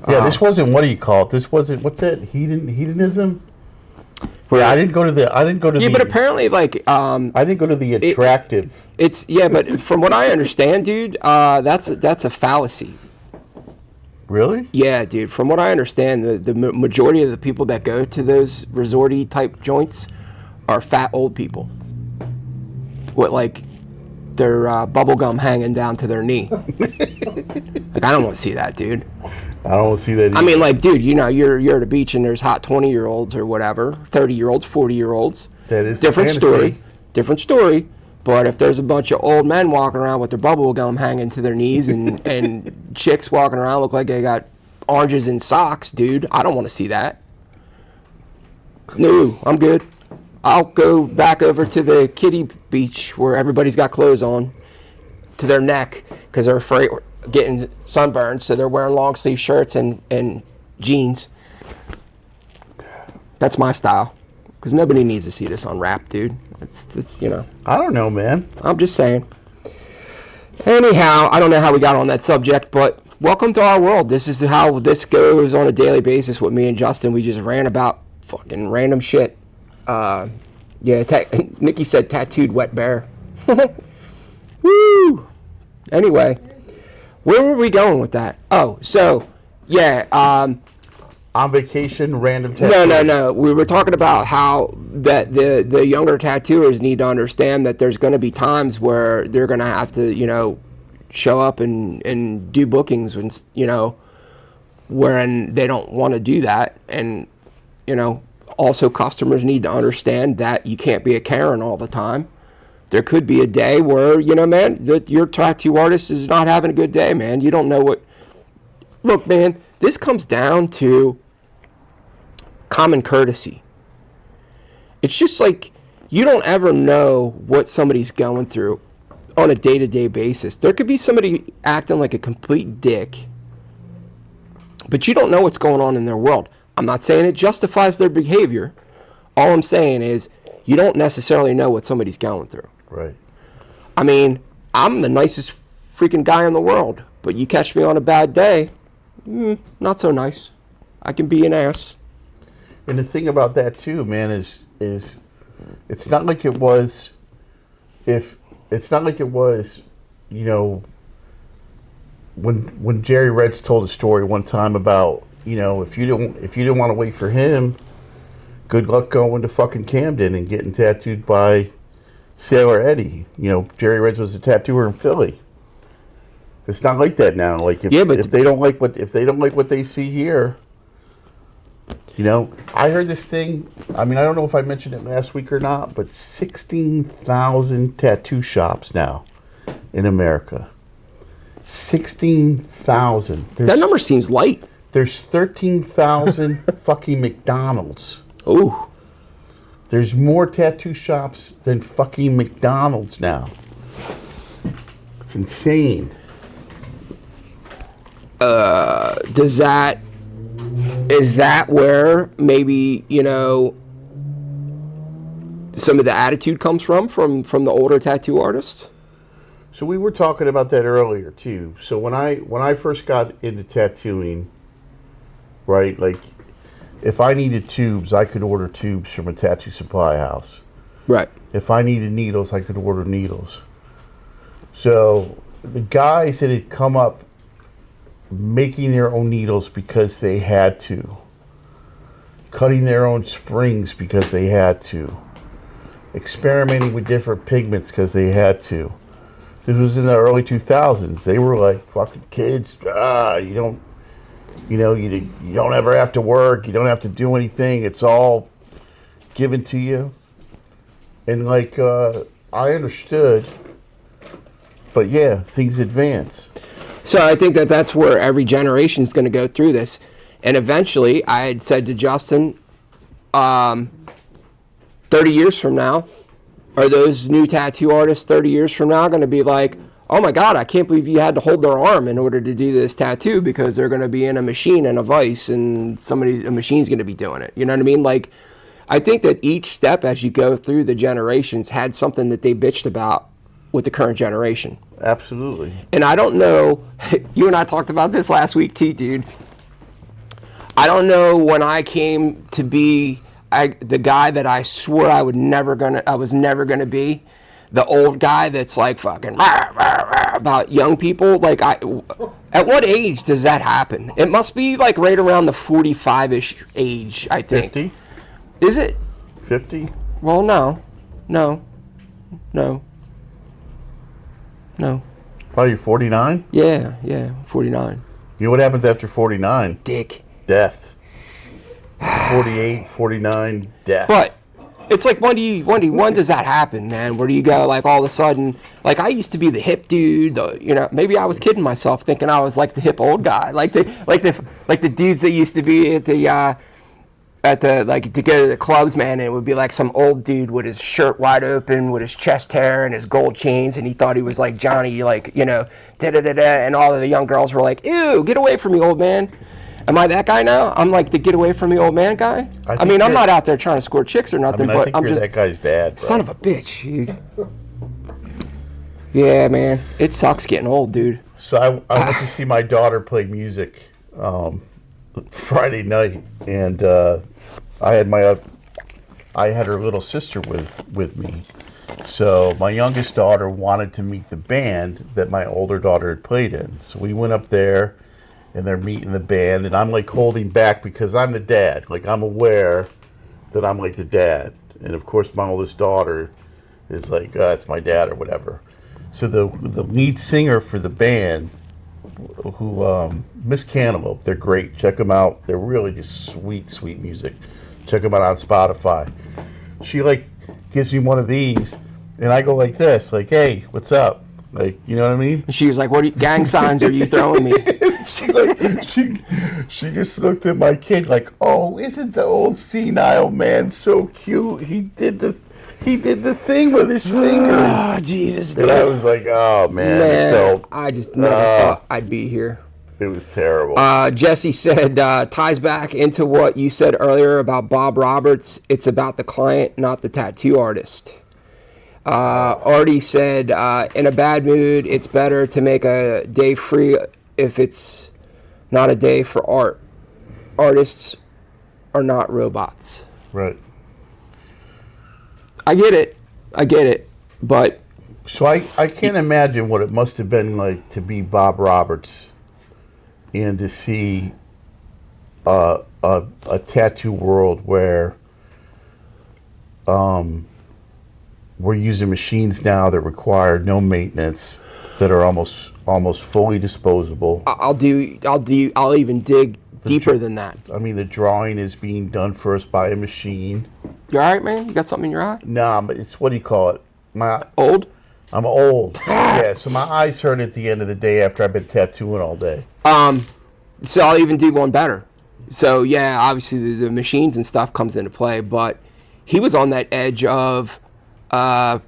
Yeah, this wasn't, what do you call it? This wasn't, what's that? Hedonism? Yeah, I didn't go to the. Yeah, but apparently, like, I didn't go to the attractive. But from what I understand, dude, that's a fallacy. Really? Yeah, dude. From what I understand, the majority of the people that go to those resorty type joints are fat old people with, like, their bubble gum hanging down to their knee. Like, I don't want to see that, dude. I don't want to see that either. I mean, like, dude, you're at a beach and there's hot 20-year-olds or whatever, 30-year-olds, 40-year-olds, That is different the story. fantasy. Different story. But if there's a bunch of old men walking around with their bubble gum hanging to their knees and chicks walking around look like they got oranges in socks, dude, I don't want to see that. No, I'm good. I'll go back over to the kiddie beach where everybody's got clothes on to their neck because they're afraid of getting sunburned, so they're wearing long sleeve shirts and jeans. That's my style because nobody needs to see this on rap, dude. It's I don't know, man. I'm just saying. Anyhow, I don't know how we got on that subject, but welcome to our world. This is how this goes on a daily basis with me and Justin. We just ran about fucking random shit. Nikki said tattooed wet bear. Woo! Anyway, where were we going with that? Oh, so, yeah, On vacation, random tattoo. No. We were talking about how that the younger tattooers need to understand that there's going to be times where they're going to have to, show up and do bookings when, wherein they don't want to do that. And, also customers need to understand that you can't be a Karen all the time. There could be a day where, man, that your tattoo artist is not having a good day, man. You don't know what. Look, man, this comes down to common courtesy. It's just like you don't ever know what somebody's going through on a day-to-day basis. There could be somebody acting like a complete dick, but you don't know what's going on in their world. I'm not saying it justifies their behavior. All I'm saying is you don't necessarily know what somebody's going through. Right. I mean, I'm the nicest freaking guy in the world, but you catch me on a bad day, not so nice. I can be an ass. And the thing about that too, man, is it's not like it was when Jerry Reds told a story one time about, if you didn't want to wait for him, good luck going to fucking Camden and getting tattooed by Sailor Eddie. Jerry Reds was a tattooer in Philly. It's not like that now. Like if they don't like what they see here. I heard this thing. I mean, I don't know if I mentioned it last week or not, but 16,000 tattoo shops now in America. 16,000. That number seems light. There's 13,000 fucking McDonald's. Ooh. There's more tattoo shops than fucking McDonald's now. It's insane. Is that where maybe, some of the attitude comes from the older tattoo artists? So we were talking about that earlier too. So when I first got into tattooing, right, like if I needed tubes, I could order tubes from a tattoo supply house. Right. If I needed needles, I could order needles. So the guys that had come up making their own needles because they had to, cutting their own springs because they had to, experimenting with different pigments because they had to. This was in the early 2000s. They were like, fucking kids, you don't ever have to work, you don't have to do anything, it's all given to you. And like, I understood, but yeah, things advance. So I think that's where every generation is going to go through this. And eventually, I had said to Justin, 30 years from now, are those new tattoo artists 30 years from now going to be like, oh my God, I can't believe you had to hold their arm in order to do this tattoo because they're going to be in a machine and a vise and a machine's going to be doing it. You know what I mean? Like, I think that each step as you go through the generations had something that they bitched about with the current generation. Absolutely. And I don't know, you and I talked about this last week too, dude. I don't know when I came to be the guy that I swore I was never gonna be, the old guy that's like fucking rah, rah, rah, about young people. Like, at what age does that happen? It must be like right around the 45-ish age, I think. 50? Is it? 50? Well, no. Oh, you're 49? Yeah, 49. You know what happens after 49? Dick. Death. 48, 49, death. But It's like when does that happen, man? Where do you go like all of a sudden? Like I used to be the hip dude. Maybe I was kidding myself, thinking I was like the hip old guy, like the dudes that used to be at the like to go to the clubs, man. And it would be like some old dude with his shirt wide open, with his chest hair and his gold chains, and he thought he was like Johnny, like da da da da. And all of the young girls were like, "Ew, get away from me, old man." Am I that guy now? I'm like the get away from me, old man guy. I mean, I'm not out there trying to score chicks or nothing, I but think I'm you're just that guy's dad, bro. son of a bitch, dude. Yeah, man, it sucks getting old, dude. So I went to see my daughter play music Friday night, and I had her little sister with me. So my youngest daughter wanted to meet the band that my older daughter had played in. So we went up there, and they're meeting the band, and I'm like holding back because I'm the dad. Like I'm aware that I'm like the dad, and of course my oldest daughter is like, it's my dad or whatever. So the lead singer for the band, who Miss Cantaloupe, they're great. Check them out. They're really just sweet music. Check them out on Spotify. She like gives me one of these, and I go like this, like, "Hey, what's up?" Like, you know what I mean? And she was like, "What gang signs are you throwing me?" she just looked at my kid like, "Oh, isn't the old senile man so cute? He did the thing with his fingers." Oh, Jesus, dude. And I was like, "Oh man, I just never thought I'd be here." It was terrible. Jesse said, ties back into what you said earlier about Bob Roberts. It's about the client, not the tattoo artist. Artie said, in a bad mood, it's better to make a day free if it's not a day for art. Artists are not robots. Right. I get it, but... So I can't imagine what it must have been like to be Bob Roberts and to see a tattoo world where we're using machines now that require no maintenance, that are almost fully disposable. I'll even dig deeper than that. I mean, the drawing is being done first by a machine. You all right, man? You got something in your eye? Nah, but it's, what do you call it? Old? I'm old. Yeah, so my eyes hurt at the end of the day after I've been tattooing all day. So I'll even do one better. So yeah, obviously the machines and stuff comes into play, but he was on that edge of like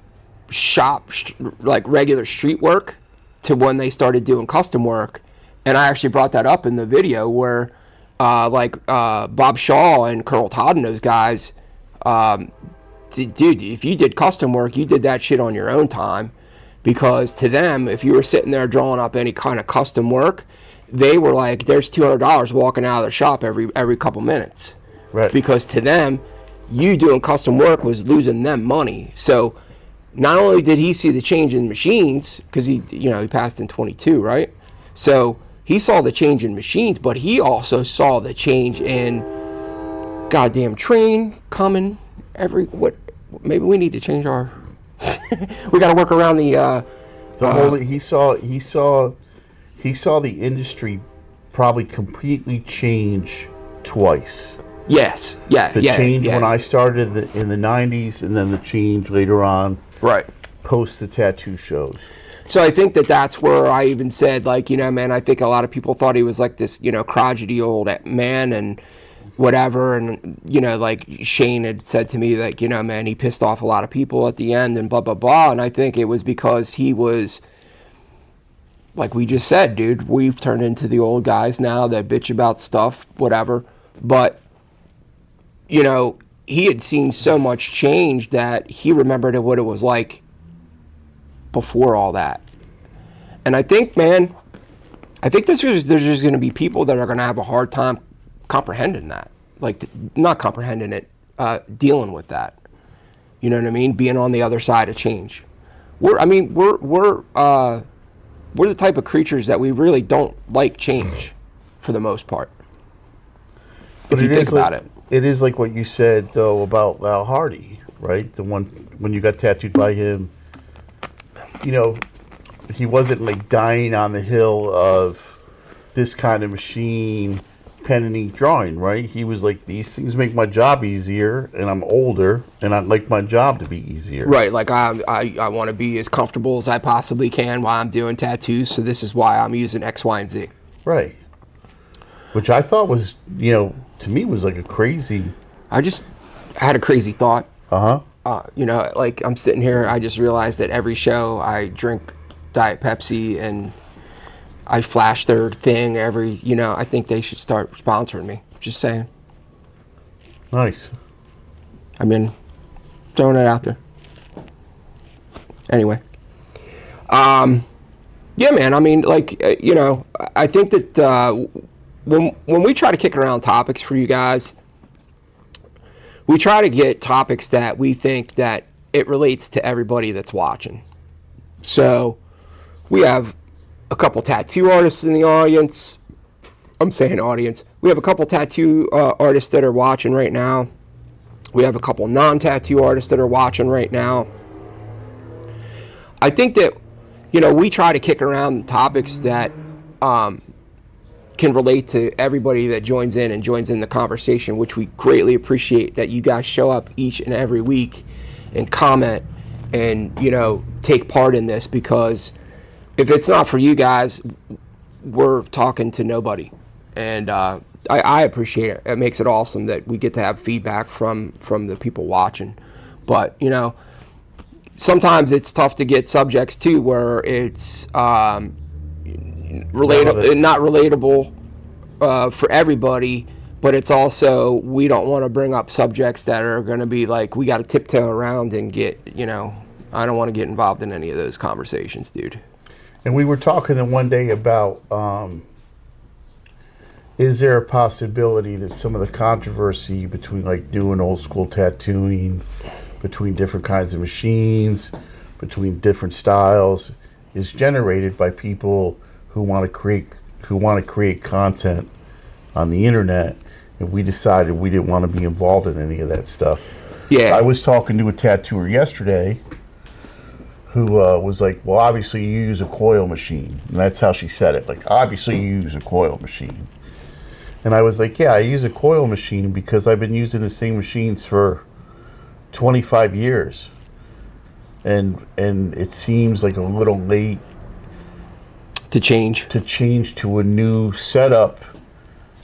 regular street work to when they started doing custom work. And I actually brought that up in the video where Bob Shaw and Colonel Todd and those guys, dude, if you did custom work, you did that shit on your own time, because to them, if you were sitting there drawing up any kind of custom work, they were like, there's $200 walking out of the shop every couple minutes. Right. Because to them, you doing custom work was losing them money. So not only did he see the change in machines, because he passed in 22, right? So he saw the change in machines, but he also saw the change in goddamn train coming maybe we need to change our we got to work around the he saw the industry probably completely change twice. Yes. The change when I started in the 90s, and then the change later on, right, post the tattoo shows. So I think that's where I even said, like, man, I think a lot of people thought he was like this, crotchety old man and whatever. And, like Shane had said to me, like, man, he pissed off a lot of people at the end and blah, blah, blah. And I think it was because he was, like we just said, dude, we've turned into the old guys now that bitch about stuff, whatever. But, he had seen so much change that he remembered what it was like before all that. And I think, man, there's just going to be people that are going to have a hard time comprehending that, like not comprehending it, dealing with that. You know what I mean? Being on the other side of change. We're the type of creatures that we really don't like change, for the most part. But if you think about it. It is like what you said though about Al Hardy, right? The one when you got tattooed by him. He wasn't like dying on the hill of this kind of machine pen and ink drawing, right? He was like, these things make my job easier, and I'm older, and I'd like my job to be easier. Right, like I want to be as comfortable as I possibly can while I'm doing tattoos, so this is why I'm using X, Y, and Z. Right. Which I thought was, to me was like a crazy... I just had a crazy thought. Uh-huh. Like I'm sitting here, I just realized that every show I drink Diet Pepsi and I flash their thing I think they should start sponsoring me. Just saying. Nice. I mean, throwing it out there. Anyway. Yeah, man, I mean, like, I think that when we try to kick around topics for you guys, we try to get topics that we think that it relates to everybody that's watching. So we have a couple tattoo artists in the audience. I'm saying audience. We have a couple tattoo artists that are watching right now. We have a couple non-tattoo artists that are watching right now. I think that, we try to kick around topics that can relate to everybody that joins in the conversation, which we greatly appreciate that you guys show up each and every week and comment and, take part in this, because if it's not for you guys, we're talking to nobody. And I appreciate it. It makes it awesome that we get to have feedback from the people watching. But, sometimes it's tough to get subjects too where it's not relatable for everybody, but it's also, we don't want to bring up subjects that are going to be like, we got to tiptoe around and get, I don't want to get involved in any of those conversations, dude. And we were talking then one day about, is there a possibility that some of the controversy between like new and old school tattooing, between different kinds of machines, between different styles, is generated by people who want to create content on the internet, and we decided we didn't want to be involved in any of that stuff. Yeah. I was talking to a tattooer yesterday who was like, well, obviously you use a coil machine. And that's how she said it. Like, obviously you use a coil machine. And I was like, yeah, I use a coil machine because I've been using the same machines for 25 years. And it seems like a little late to change to a new setup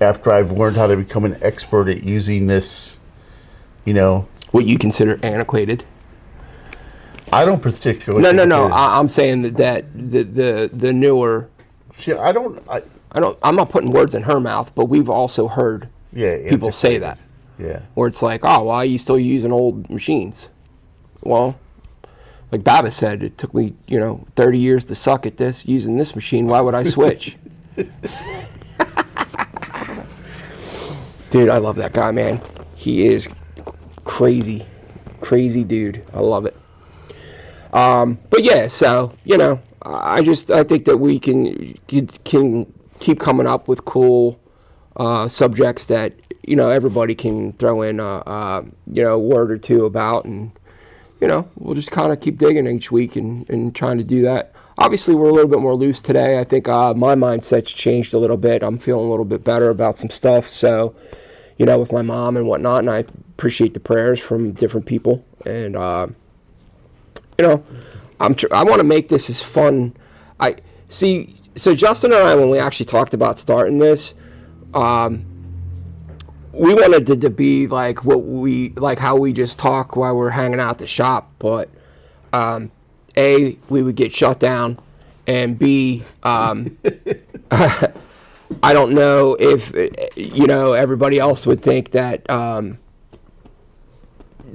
after I've learned how to become an expert at using this, what you consider antiquated. I don't particularly. No. I'm saying that the newer. I'm not putting words in her mouth, but we've also heard people say that. Yeah. Where it's like, oh, why are you still using old machines? Well, like Baba said, it took me, 30 years to suck at this using this machine. Why would I switch? Dude, I love that guy, man. He is crazy dude. I love it. But yeah, so, I think that we can keep coming up with cool subjects that, everybody can throw in a word or two about, and, we'll just kind of keep digging each week and trying to do that. Obviously, we're a little bit more loose today. I think my mindset's changed a little bit. I'm feeling a little bit better about some stuff. So, with my mom and whatnot, and I appreciate the prayers from different people. And, I want to make this as fun. So Justin and I, when we actually talked about starting this, we wanted it to be like how we just talk while we're hanging out at the shop, but A, we would get shut down, and B, I don't know if everybody else would think that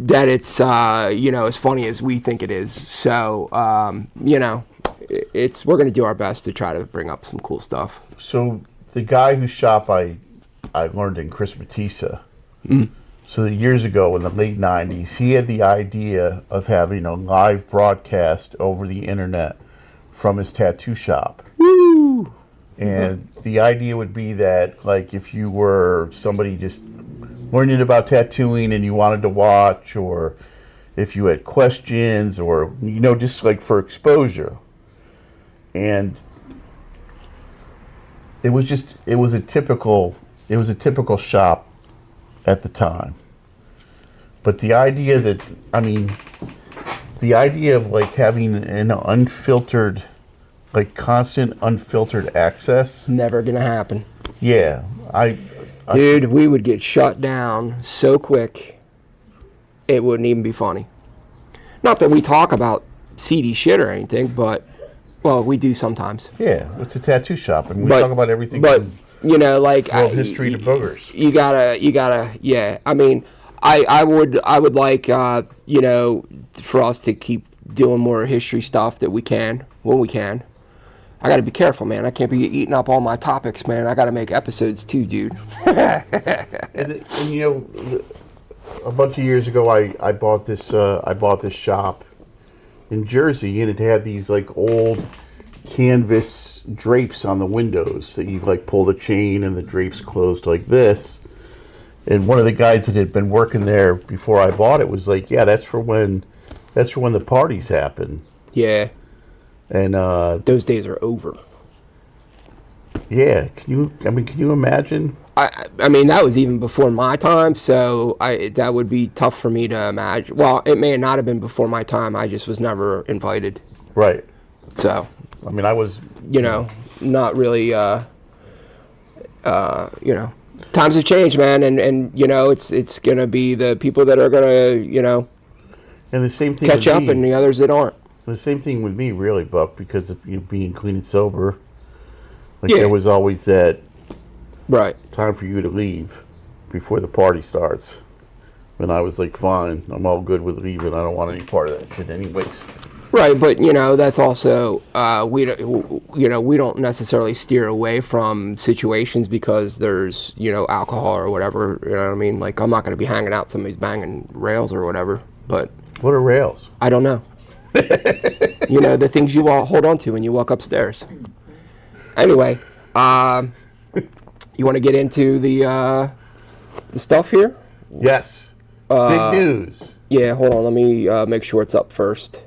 that it's as funny as we think it is. So we're gonna do our best to try to bring up some cool stuff. So the guy whose shop I learned in Chris Matissa. So years ago in the late 90s, he had the idea of having a live broadcast over the internet from his tattoo shop. Woo! And the idea would be that, like, if you were somebody just learning about tattooing and you wanted to watch, or if you had questions, or, just like for exposure. And it was a typical it was a typical shop at the time. But the idea that, I mean, the idea of like having an unfiltered, like constant unfiltered access. Never gonna happen. Yeah, Dude, we would get shut down so quick, it wouldn't even be funny. Not that we talk about seedy shit or anything, but, well, we do sometimes. Yeah, it's a tattoo shop, and we But- talk about everything But, from you know, like... world history to boogers. You gotta, yeah. I mean, I would like, you know, for us to keep doing more history stuff that we can, when we can. I gotta be careful, man. I can't be eating up all my topics, man. I gotta make episodes too, dude. And you know, a bunch of years ago, I bought this shop in Jersey, and it had these like old canvas drapes on the windows that you like pull the chain and the drapes closed like this. And one of the guys that had been working there before I bought it was like, "Yeah, that's for when the parties happen." Yeah, And those days are over. yeah, can you imagine? I mean, that was even before my time, so that would be tough for me to imagine. Well, it may not have been before my time. I just was never invited. Right. So, I mean, I was, you know, not really, you know, times have changed, man, and you know, it's gonna be the people that are gonna, you know, and the same thing catch with up, me. and the others that aren't. The same thing with me, really, Buck, because of you being clean and sober. Like Yeah. there was always that Right. time for you to leave before the party starts. And I was like, fine, I'm all good with leaving. I don't want any part of that shit, anyways. Right, but you know, that's also we don't necessarily steer away from situations because there's, you know, alcohol or whatever. You know what I mean? Like, I'm not going to be hanging out somebody's banging rails or whatever. But What are rails? I don't know. You know, the things you all hold on to when you walk upstairs. Anyway, you want to get into the stuff here? Yes. Big news. Yeah, hold on. Let me make sure it's up first.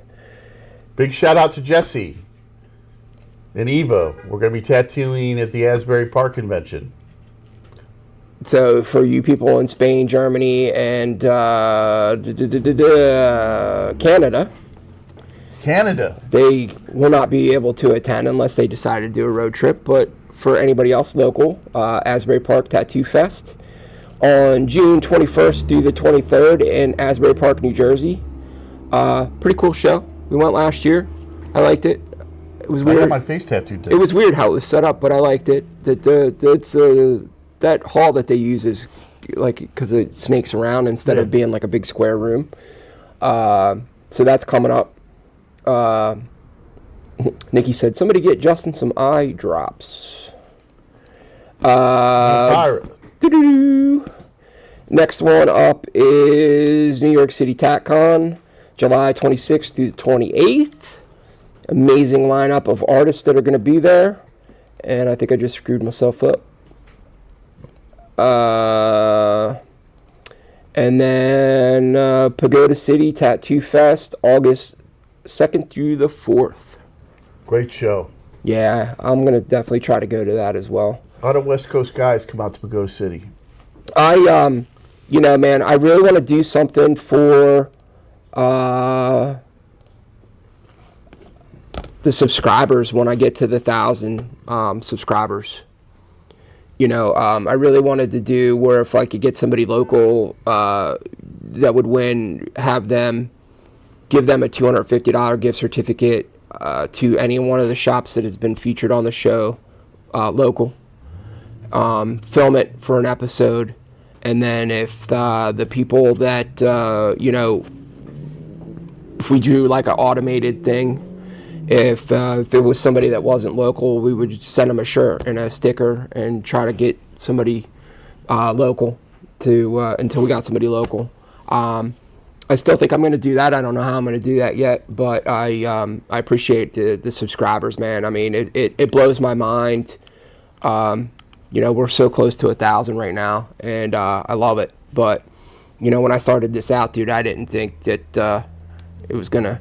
Big shout out to Jesse and Eva. We're going to be tattooing at the Asbury Park convention. So for you people in Spain, Germany, and Canada, they will not be able to attend unless they decide to do a road trip. But for anybody else local, Asbury Park Tattoo Fest on June 21st through the 23rd in Asbury Park, New Jersey. Pretty cool show. We went last year. I liked it. It was I weird. got my face tattooed today. It was weird how it was set up, but I liked it. That hall that they use is like, because it snakes around instead of being like a big square room. So that's coming up. Nikki said, somebody get Justin some eye drops. Pirate. Doo-doo-doo. Next one up is New York City TatCon, July 26th through the 28th. Amazing lineup of artists that are going to be there. And I think I just screwed myself up. And then Pagoda City Tattoo Fest, August 2nd through the 4th. Great show. Yeah, I'm going to definitely try to go to that as well. A lot of West Coast guys come out to Pagoda City. You know, man, I really want to do something for the subscribers when I get to the 1,000 subscribers. You know, I really wanted to do where if I could get somebody local that would win, have them, give them a $250 gift certificate to any one of the shops that has been featured on the show, local. Film it for an episode, and then if the people that you know, if we do like an automated thing, if there was somebody that wasn't local, we would send them a shirt and a sticker and try to get somebody local to until we got somebody local. I still think I'm going to do that. I don't know how I'm going to do that yet, but I appreciate the subscribers, man. I mean, it blows my mind. You know, we're so close to 1,000 right now, and I love it. But, you know, when I started this out, dude, I didn't think that it was going to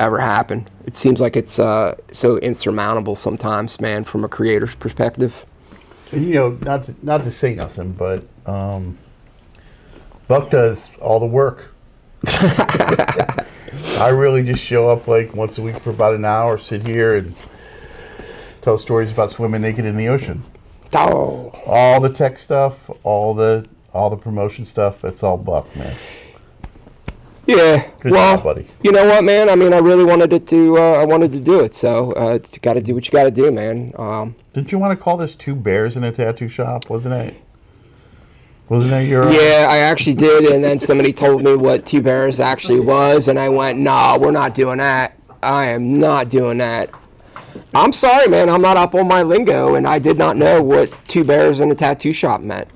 ever happen. It seems like it's so insurmountable sometimes, man, from a creator's perspective. You know, not to say nothing, but Buck does all the work. I really just show up like once a week for about an hour, sit here and tell stories about swimming naked in the ocean. Oh. All the tech stuff, all the promotion stuff, it's all Buck, man. Yeah. Good well, job, buddy. You know what, man? I mean, I really wanted it to. I wanted to do it, so you got to do what you got to do, man. Didn't you want to call this Two Bears in a Tattoo Shop? Wasn't it? Wasn't that your? Yeah, I actually did, and then somebody told me what Two Bears actually was, and I went, "No, we're not doing that. I am not doing that." I'm sorry, man. I'm not up on my lingo, and I did not know what Two Bears in a Tattoo Shop meant.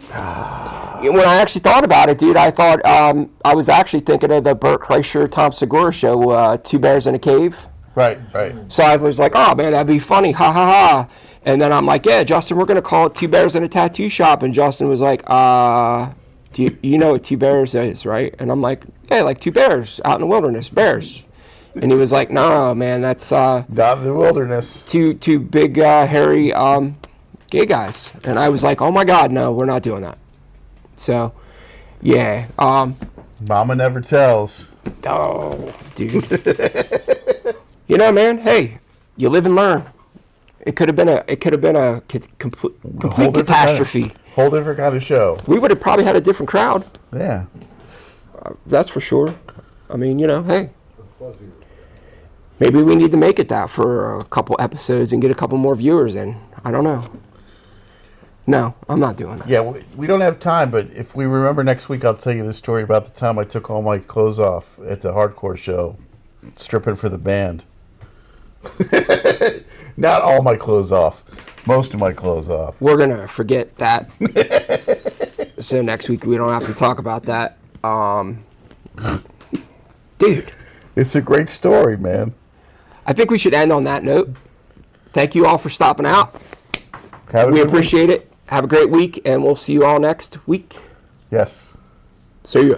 When I actually thought about it, dude, I thought I was actually thinking of the Burt Kreischer, Tom Segura show, Two Bears in a Cave. Right. So I was like, oh, man, that'd be funny, ha, ha, ha. And then I'm like, yeah, Justin, we're going to call it Two Bears in a Tattoo Shop. And Justin was like, you know what Two Bears is, right? And I'm like, yeah, like two bears out in the wilderness, bears. And he was like, no, man, that's Not in the wilderness. two big, hairy gay guys. And I was like, oh, my God, no, we're not doing that. So, yeah. Mama never tells. Oh, dude. You know, man, hey, you live and learn. It could have been a complete catastrophe. Whole different kind of show. We would have probably had a different crowd. Yeah. That's for sure. I mean, you know, hey. Maybe we need to make it that for a couple episodes and get a couple more viewers in. I don't know. No, I'm not doing that. Yeah, we don't have time, but if we remember next week, I'll tell you the story about the time I took all my clothes off at the hardcore show, stripping for the band. Not all my clothes off. Most of my clothes off. We're going to forget that. So next week we don't have to talk about that. Dude. It's a great story, man. I think we should end on that note. Thank you all for stopping out. We appreciate it. Have a great week, and we'll see you all next week. Yes. See ya.